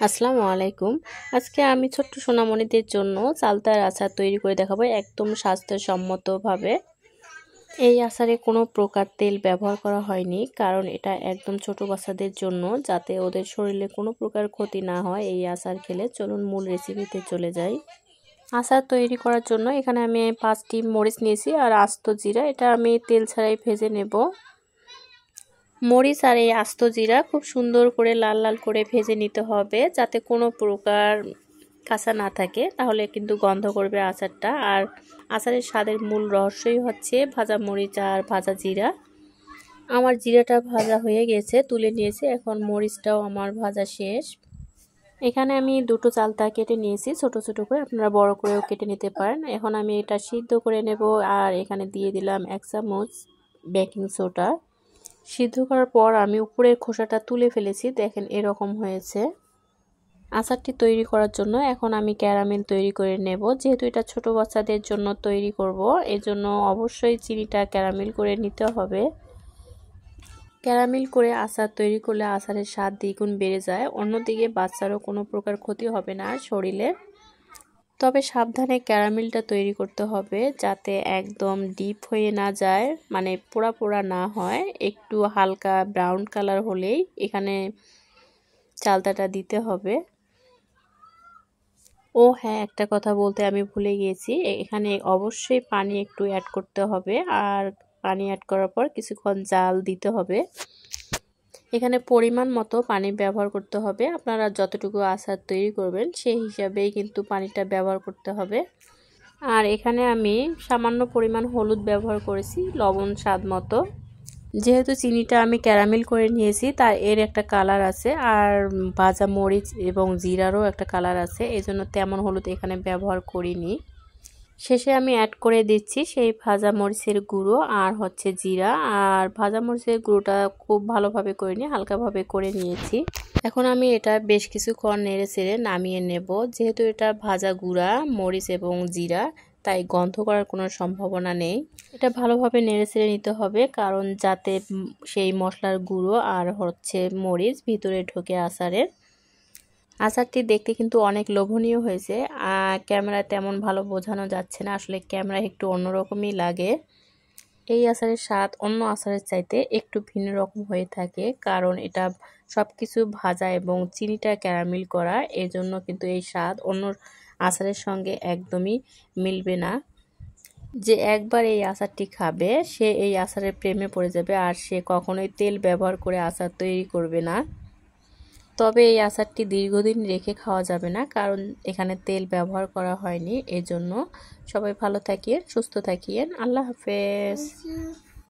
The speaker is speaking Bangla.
আসসালামু আলাইকুম। আজকে আমি ছোট্ট সোনামণিদের জন্য চালতার আচার তৈরি করে দেখাবো একদম স্বাস্থ্যসম্মতভাবে। এই আচারে কোনো প্রকার তেল ব্যবহার করা হয়নি, কারণ এটা একদম ছোট বাচ্চাদের জন্য, যাতে ওদের শরীরে কোনো প্রকার ক্ষতি না হয় এই আচার খেলে। চলুন মূল রেসিপিতে চলে যাই। আচার তৈরি করার জন্য এখানে আমি 5টি মরিচ নিয়েছি আর আস্ত জিরা, এটা আমি তেল ছাড়াই ভেজে নেব। মরিচ আর এই আস্ত জিরা খুব সুন্দর করে লাল লাল করে ভেজে নিতে হবে, যাতে কোনো প্রকার কাঁচা না থাকে, তাহলে কিন্তু গন্ধ করবে আচারটা। আর আচারের স্বাদের মূল রহস্যই হচ্ছে ভাজা মরিচ আর ভাজা জিরা। আমার জিরাটা ভাজা হয়ে গেছে, তুলে নিয়েছি। এখন মরিচটাও আমার ভাজা শেষ। এখানে আমি দুটো চালতা কেটে নিয়েছি ছোট ছোট করে, আপনারা বড় করেও কেটে নিতে পারেন। এখন আমি এটা সিদ্ধ করে নেব। আর এখানে দিয়ে দিলাম 1 চামচ বেকিং সোডা। সিদ্ধ করার পর আমি উপরের খোসাটা তুলে ফেলেছি, দেখেন এরকম হয়েছে। আচারটি তৈরি করার জন্য এখন আমি ক্যারামেল তৈরি করে নেব। যেহেতু এটা ছোট বাচ্চাদের জন্য তৈরি করব, এজন্য অবশ্যই চিনিটা ক্যারামেল করে নিতে হবে। ক্যারামেল করে আচার তৈরি করলে আচারের স্বাদ দ্বিগুণ বেড়ে যায়। অন্যদিকে বাচ্চারও কোনো প্রকার ক্ষতি হবে না শরীরে। তবে সাবধানে ক্যারামেলটা তৈরি করতে হবে, যাতে একদম ডিপ হয়ে না যায়, মানে পোড়া পোড়া না হয়। একটু হালকা ব্রাউন কালার হলেই এখানে চালতাটা দিতে হবে। ও হ্যাঁ, একটা কথা বলতে আমি ভুলে গিয়েছি, এখানে অবশ্যই পানি একটু অ্যাড করতে হবে। আর পানি অ্যাড করার পর কিছুক্ষণ জাল দিতে হবে। এখানে পরিমাণ মতো পানি ব্যবহার করতে হবে। আপনারা যতটুকু আচার তৈরি করবেন সেই হিসাবেই কিন্তু পানিটা ব্যবহার করতে হবে। আর এখানে আমি সামান্য পরিমাণ হলুদ ব্যবহার করেছি, লবণ স্বাদ মতো। যেহেতু চিনিটা আমি ক্যারামেল করে নিয়েছি, তার এর একটা কালার আছে, আর ভাজা মরিচ এবং জিরারও একটা কালার আছে, এজন্য তেমন হলুদ এখানে ব্যবহার করিনি। শেষে আমি অ্যাড করে দিচ্ছি সেই ভাজা মরিচের গুঁড়ো আর হচ্ছে জিরা। আর ভাজা মরিচের গুঁড়োটা খুব ভালোভাবে করে নিয়ে হালকাভাবে করে নিয়েছি। এখন আমি এটা বেশ কিছুক্ষণ নেড়ে চেড়ে নামিয়ে নেব। যেহেতু এটা ভাজা গুঁড়া মরিচ এবং জিরা, তাই গন্ধ করার কোনো সম্ভাবনা নেই। এটা ভালোভাবে নেড়ে চেড়ে নিতে হবে, কারণ যাতে সেই মশলার গুঁড়ো আর হচ্ছে মরিচ ভিতরে ঢোকে আচারের। আচারটি দেখতে কিন্তু অনেক লোভনীয় হয়েছে। ক্যামেরায় তেমন ভালো বোঝানো যাচ্ছে না, আসলে ক্যামেরা একটু অন্যরকমই লাগে। এই আচারের স্বাদ অন্য আচারের চাইতে একটু ভিন্ন রকম হয়ে থাকে, কারণ এটা সব কিছু ভাজা এবং চিনিটা ক্যারামেল করা, এজন্য কিন্তু এই স্বাদ অন্য আচারের সঙ্গে একদমই মিলবে না। যে একবার এই আচারটি খাবে সে এই আচারের প্রেমে পড়ে যাবে, আর সে কখনোই তেল ব্যবহার করে আচার তৈরি করবে না। তবে এই আচারটি দীর্ঘদিন রেখে খাওয়া যাবে না, কারণ এখানে তেল ব্যবহার করা হয়নি। এজন্য সবাই ভালো থাকিয়েন, সুস্থ থাকিয়েন। আল্লাহ হাফেজ।